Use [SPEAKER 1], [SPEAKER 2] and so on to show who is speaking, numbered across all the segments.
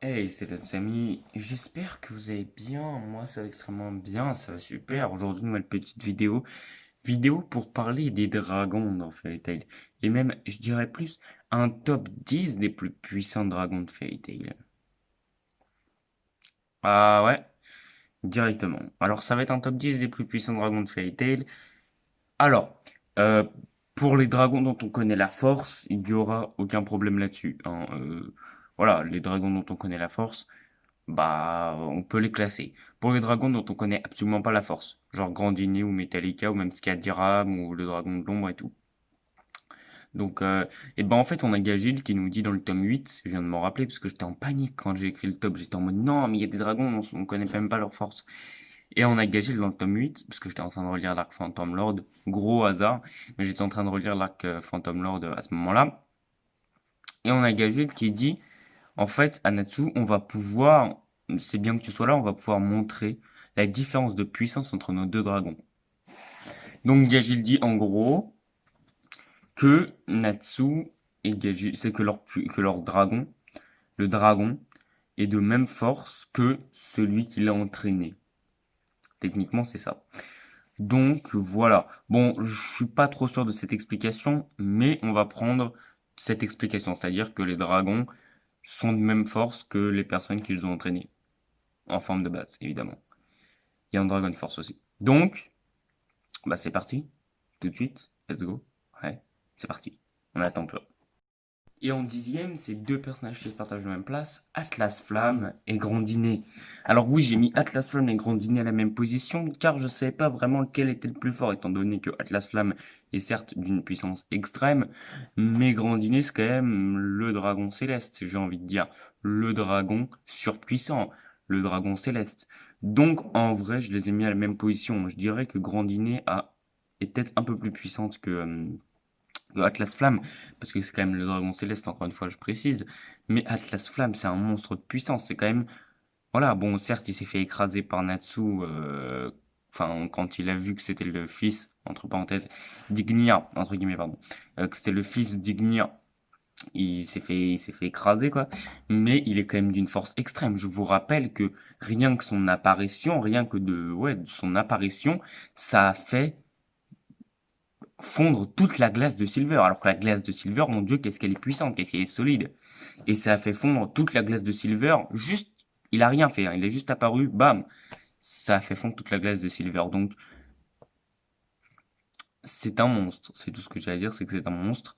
[SPEAKER 1] Hey, c'est les amis, j'espère que vous allez bien, moi ça va extrêmement bien, ça va super. Aujourd'hui, une nouvelle petite vidéo pour parler des dragons dans Fairy Tail. Et même, je dirais plus, un top 10 des plus puissants dragons de Fairy Tail. Ah ouais, directement. Alors ça va être un top 10 des plus puissants dragons de Fairy Tail. Alors, euh, pour les dragons dont on connaît la force, il n'y aura aucun problème là-dessus, hein. Voilà, les dragons dont on connaît la force. Bah, on peut les classer. Pour les dragons dont on connaît absolument pas la force, genre Grandiné ou Metallica ou même Skadiram ou le dragon de l'ombre et tout. Donc, et ben en fait, on a Gagil qui nous dit dans le tome 8, je viens de m'en rappeler parce que j'étais en panique quand j'ai écrit le top, j'étais en mode non, mais il y a des dragons, on connaît même pas leur force. Et on a Gagil dans le tome 8, parce que j'étais en train de relire l'arc Phantom Lord, gros hasard, mais j'étais en train de relire l'arc Phantom Lord à ce moment-là. Et on a Gagil qui dit en fait, à Natsu, on va pouvoir, c'est bien que tu sois là, on va pouvoir montrer la différence de puissance entre nos deux dragons. Donc Gajil dit en gros que Natsu et Gajil, c'est que leur dragon, le dragon, est de même force que celui qui l'a entraîné. Techniquement, c'est ça. Donc voilà. Bon, je suis pas trop sûr de cette explication, mais on va prendre cette explication, c'est-à-dire que les dragons sont de même force que les personnes qu'ils ont entraînées. En forme de base, évidemment. Il y a un Dragon Force aussi. Donc, bah c'est parti. Tout de suite. Let's go. Ouais, c'est parti. On attend plus. Et en dixième, c'est deux personnages qui se partagent la même place, Atlas Flamme et Grandinet. Alors oui, j'ai mis Atlas Flamme et Grandinet à la même position, car je ne savais pas vraiment lequel était le plus fort, étant donné que Atlas Flamme est certes d'une puissance extrême, mais Grandinet c'est quand même le dragon céleste, j'ai envie de dire. Le dragon surpuissant, le dragon céleste. Donc en vrai, je les ai mis à la même position. Je dirais que est peut-être un peu plus puissante que Atlas Flamme, parce que c'est quand même le dragon céleste, encore une fois, je précise. Mais Atlas Flamme, c'est un monstre de puissance. C'est quand même. Voilà, bon, certes, il s'est fait écraser par Natsu, enfin, quand il a vu que c'était le fils, entre parenthèses, d'Ignia, entre guillemets, pardon, que c'était le fils d'Ignia. Il s'est fait écraser, quoi. Mais il est quand même d'une force extrême. Je vous rappelle que rien que son apparition, rien que de son apparition, ça a fait fondre toute la glace de Silver. Alors que la glace de Silver, mon dieu, qu'est-ce qu'elle est puissante, qu'est-ce qu'elle est solide. Et ça a fait fondre toute la glace de Silver, juste, il a rien fait, hein, il est juste apparu, bam, ça a fait fondre toute la glace de Silver. Donc, c'est un monstre. C'est tout ce que j'ai à dire, c'est que c'est un monstre.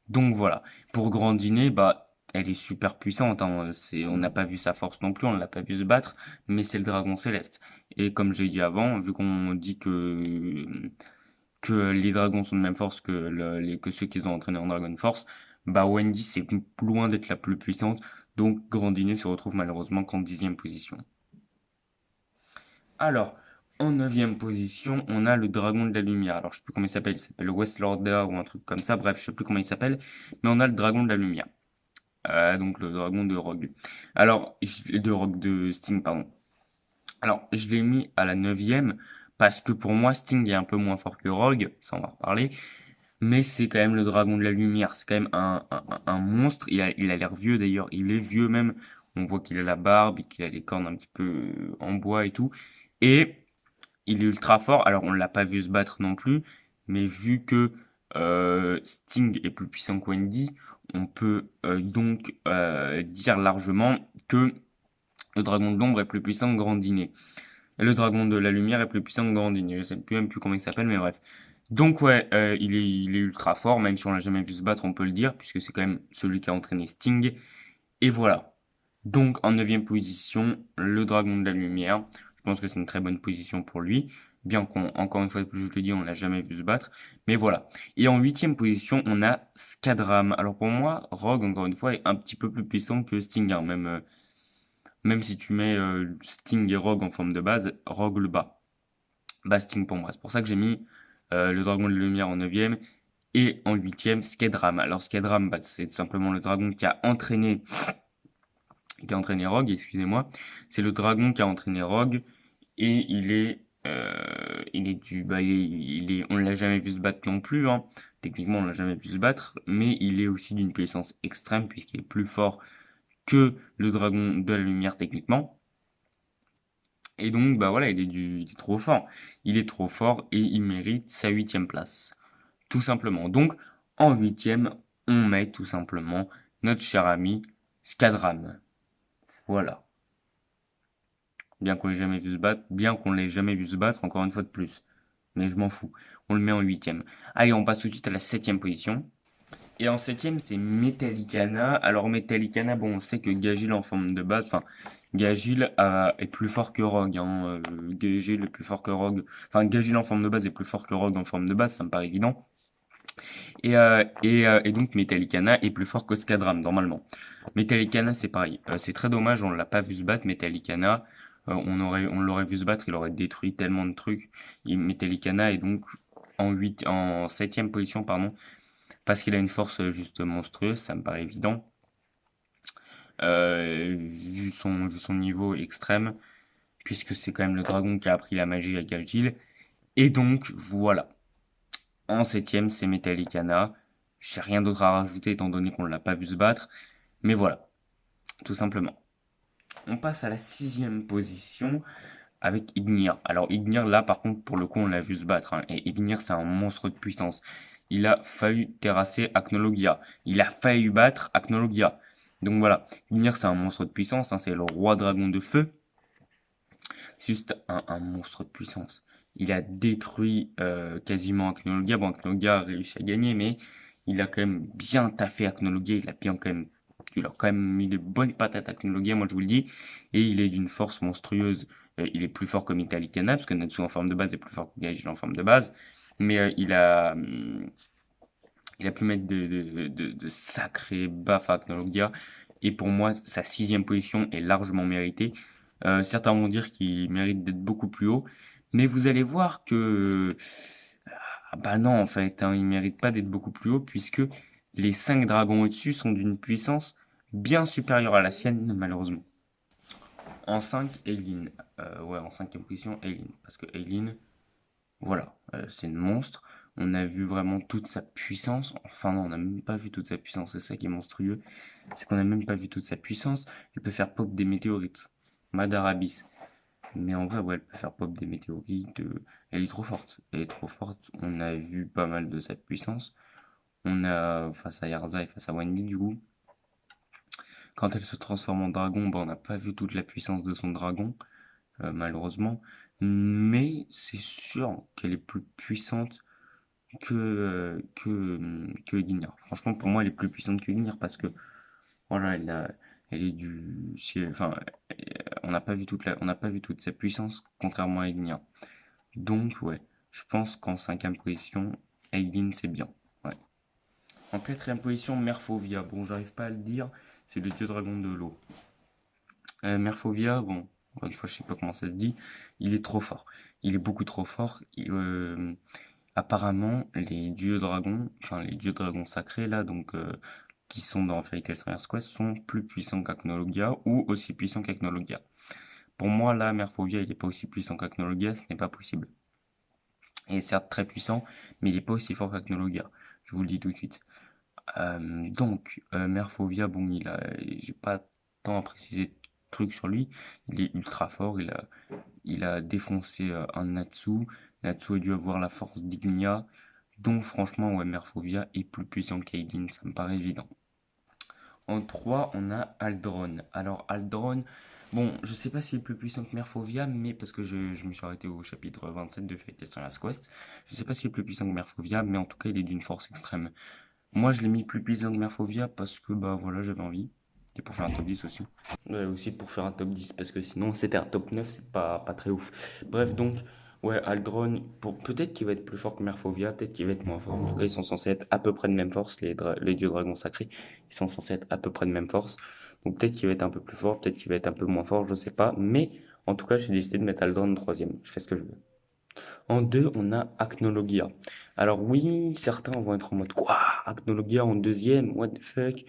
[SPEAKER 1] Donc voilà. Pour Grandinet, bah, elle est super puissante, hein. On n'a pas vu sa force non plus, on ne l'a pas vu se battre, mais c'est le dragon céleste. Et comme j'ai dit avant, vu qu'on dit que les dragons sont de même force que ceux qu'ils ont entraînés en Dragon Force, bah Wendy c'est loin d'être la plus puissante, donc Grandinet se retrouve malheureusement qu'en dixième position. Alors, en neuvième position, on a le dragon de la lumière. Alors je sais plus comment il s'appelle West Lorda ou un truc comme ça, bref, je sais plus comment il s'appelle, mais on a le dragon de la lumière. Donc le dragon de Rogue. Alors, de Rogue de Sting, pardon. Alors, je l'ai mis à la neuvième parce que pour moi, Sting est un peu moins fort que Rogue, ça on va reparler. Mais c'est quand même le dragon de la lumière. C'est quand même un monstre. Il a l'air vieux d'ailleurs. Il est vieux même. On voit qu'il a la barbe, qu'il a les cornes un petit peu en bois et tout. Et il est ultra fort. Alors on l'a pas vu se battre non plus. Mais vu que Sting est plus puissant que Wendy, on peut donc dire largement que le dragon de l'ombre est plus puissant que Grandinet. Et le dragon de la lumière est plus puissant que Grandinet. Je sais plus même plus comment il s'appelle, mais bref. Donc ouais, il est ultra fort, même si on l'a jamais vu se battre, on peut le dire, puisque c'est quand même celui qui a entraîné Sting. Et voilà. Donc en neuvième position, le dragon de la lumière. Je pense que c'est une très bonne position pour lui, bien encore une fois, je le dis, on l'a jamais vu se battre. Mais voilà. Et en huitième position, on a Skadram. Alors pour moi, Rogue, encore une fois, est un petit peu plus puissant que Sting, hein. Même si tu mets Sting et Rogue en forme de base, Rogue le bat. Bah Sting pour moi. C'est pour ça que j'ai mis le dragon de la lumière en neuvième et en huitième, Skedram. Alors Skedram, bah, c'est tout simplement le dragon qui a entraîné Rogue, excusez-moi. C'est le dragon qui a entraîné Rogue et on l'a jamais vu se battre non plus, hein. Techniquement, on l'a jamais vu se battre, mais il est aussi d'une puissance extrême puisqu'il est plus fort que le dragon de la lumière techniquement. Et donc, bah voilà, il est trop fort. Il est trop fort et il mérite sa huitième place. Tout simplement. Donc, en huitième, on met tout simplement notre cher ami Skadram. Voilà. Bien qu'on l'ait jamais vu se battre, encore une fois de plus. Mais je m'en fous. On le met en huitième. Allez, on passe tout de suite à la septième position. Et en septième, c'est Metallicana. Alors Metallicana, bon, on sait que Gagil en forme de base, enfin, Gagil est plus fort que Rogue. Hein. Gagil est plus fort que Rogue. Enfin, Gagil en forme de base est plus fort que Rogue en forme de base, ça me paraît évident. Et donc Metallicana est plus fort que Skadram, normalement. Metallicana, c'est pareil. C'est très dommage, on l'a pas vu se battre, Metallicana. On l'aurait vu se battre, il aurait détruit tellement de trucs. Et Metallicana est donc en septième position, pardon, parce qu'il a une force juste monstrueuse, ça me paraît évident. Vu son niveau extrême, puisque c'est quand même le dragon qui a appris la magie à Galgil. Et donc, voilà. En septième, c'est Metallicana. J'ai rien d'autre à rajouter étant donné qu'on ne l'a pas vu se battre. Mais voilà, tout simplement. On passe à la sixième position avec Ignir. Alors Ignir, là par contre, pour le coup, on l'a vu se battre. Hein. Et Ignir, c'est un monstre de puissance. Il a failli terrasser Acnologia. Il a failli battre Acnologia. Donc voilà, Ignir, c'est un monstre de puissance. Hein. C'est le roi dragon de feu. C'est juste un monstre de puissance. Il a détruit quasiment Acnologia. Bon, Acnologia a réussi à gagner, mais il a quand même bien taffé Acnologia. Il a quand même mis de bonnes patates à Acnologia, moi je vous le dis. Et il est d'une force monstrueuse. Il est plus fort que Metallicana, parce que Natsu en forme de base est plus fort que Gaijin en forme de base. Mais il a pu mettre de sacrés baffes à Acnologia. Et pour moi, sa sixième position est largement méritée. Certains vont dire qu'il mérite d'être beaucoup plus haut, mais vous allez voir que ah bah non en fait, hein, il mérite pas d'être beaucoup plus haut puisque les 5 dragons au-dessus sont d'une puissance bien supérieure à la sienne malheureusement. En 5, Aileen. Ouais, en cinquième position, Aileen. Parce que Aileen, voilà, c'est une monstre. On a vu vraiment toute sa puissance. Enfin non, on n'a même pas vu toute sa puissance. C'est ça qui est monstrueux. C'est qu'on n'a même pas vu toute sa puissance. Elle peut faire pop des météorites. Madarabis. Mais en vrai, ouais, elle peut faire pop des météorites. Elle est trop forte. Elle est trop forte. On a vu pas mal de sa puissance. On a face à Yarza et face à Wendy du coup. Quand elle se transforme en dragon, bah, on n'a pas vu toute la puissance de son dragon, malheureusement. Mais c'est sûr qu'elle est plus puissante que Guinir. Franchement, pour moi, elle est plus puissante que Guinir parce que voilà, elle est enfin, on n'a pas vu toute sa puissance contrairement à Guinir. Donc ouais, je pense qu'en cinquième position, Aileen c'est bien. Ouais. En quatrième position, Merfovia. Bon, j'arrive pas à le dire, c'est le dieu dragon de l'eau. Merfovia, bon, encore une fois, je sais pas comment ça se dit, il est trop fort. Il est beaucoup trop fort. Apparemment, les dieux dragons sacrés là, donc qui sont dans Fairy Tail Stars Quest, sont plus puissants qu'Acnologia ou aussi puissants qu'Acnologia. Pour moi, là, Merfovia, il est pas aussi puissant qu'Acnologia, ce n'est pas possible. Il est certes très puissant, mais il est pas aussi fort qu'Acnologia. Je vous le dis tout de suite. Merfovia, bon, j'ai pas tant à préciser de trucs sur lui. Il est ultra fort. Il a défoncé un Natsu. Natsu a dû avoir la force d'Ignia. Donc, franchement, ouais, Merfovia est plus puissant qu'Aileen, ça me paraît évident. En 3, on a Aldron. Alors, Aldron, bon, je sais pas s'il est plus puissant que Merfovia, mais parce que je me suis arrêté au chapitre 27 de Fate Last Quest. Je sais pas s'il est plus puissant que Merfovia, mais en tout cas, il est d'une force extrême. Moi, je l'ai mis plus puissant que Merfovia parce que, bah voilà, j'avais envie. Et pour faire un top 10 aussi. Ouais, aussi pour faire un top 10 parce que sinon, c'était un top 9, c'est pas très ouf. Bref, donc, ouais, Aldron, peut-être qu'il va être plus fort que Merfovia, peut-être qu'il va être moins fort. En tout cas, ils sont censés être à peu près de même force, les dieux dragons sacrés. Ils sont censés être à peu près de même force. Donc, peut-être qu'il va être un peu plus fort, peut-être qu'il va être un peu moins fort, je sais pas. Mais, en tout cas, j'ai décidé de mettre Aldron en troisième. Je fais ce que je veux. En 2, on a Acnologia. Alors oui, certains vont être en mode quoi? Acnologia en deuxième? What the fuck?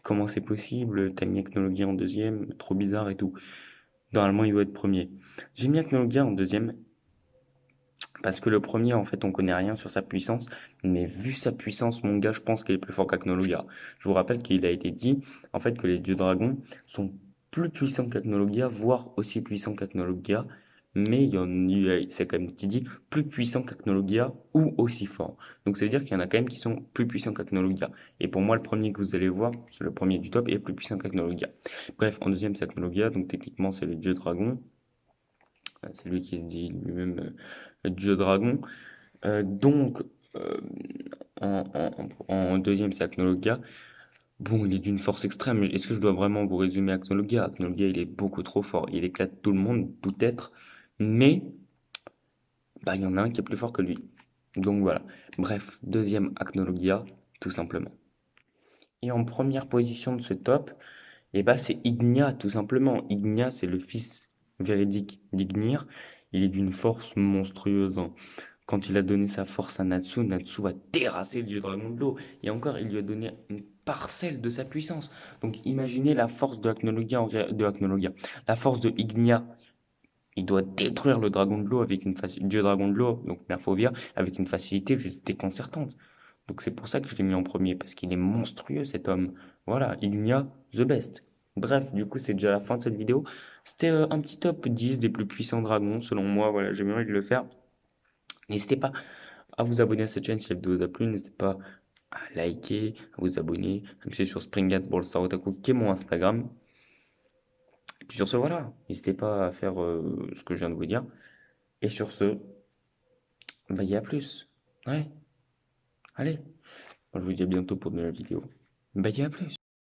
[SPEAKER 1] Comment c'est possible? T'as mis Acnologia en deuxième? Trop bizarre et tout. Normalement, il doit être premier. J'ai mis Acnologia en deuxième Parce que le premier, en fait, on connaît rien sur sa puissance, mais vu sa puissance, mon gars, je pense qu'il est plus fort qu'Aknologia. Je vous rappelle qu'il a été dit, en fait, que les dieux dragons sont plus puissants qu'Aknologia, voire aussi puissants qu'Aknologia, mais c'est quand même qui dit plus puissant qu'Aknologia ou aussi fort. Donc ça veut dire qu'il y en a quand même qui sont plus puissants qu'Aknologia. Et pour moi, le premier que vous allez voir, c'est le premier du top, est plus puissant qu'Aknologia. Bref, en deuxième, c'est Aknologia, donc techniquement, c'est le dieu dragon. C'est lui qui se dit lui-même dieu dragon. Donc, euh, en deuxième, c'est Acnologia. Bon, il est d'une force extrême. Est-ce que je dois vraiment vous résumer Acnologia? Acnologia, il est beaucoup trop fort. Il éclate tout le monde, tout être. Mais, bah, il y en a un qui est plus fort que lui. Donc voilà. Bref, deuxième Acnologia, tout simplement. Et en première position de ce top, eh bah, c'est Ignia, tout simplement. Ignia, c'est le fils véridique d'Ignir. Il est d'une force monstrueuse, hein. Quand il a donné sa force à Natsu, Natsu a terrassé le dieu dragon de l'eau. Et encore, il lui a donné une parcelle de sa puissance. Donc imaginez la force de Acnologia. La force de Ignia. Il doit détruire le dragon de l'eau avec une facilité, dieu dragon de l'eau, donc Nerfovia, avec une facilité juste déconcertante. Donc c'est pour ça que je l'ai mis en premier, parce qu'il est monstrueux cet homme. Voilà, Ignia, the best. Bref, du coup c'est déjà la fin de cette vidéo. C'était un petit top 10 des plus puissants dragons, selon moi. Voilà, j'ai envie de le faire. N'hésitez pas à vous abonner à cette chaîne si la vidéo vous a plu. N'hésitez pas à liker, à vous abonner, à me suivre sur Springats Ballstar Otaku, qui est mon Instagram. Et puis sur ce, voilà, n'hésitez pas à faire ce que je viens de vous dire. Et sur ce, bah, il y a plus. Ouais, allez. Moi, je vous dis à bientôt pour de nouvelles vidéos. Bah, il y a plus.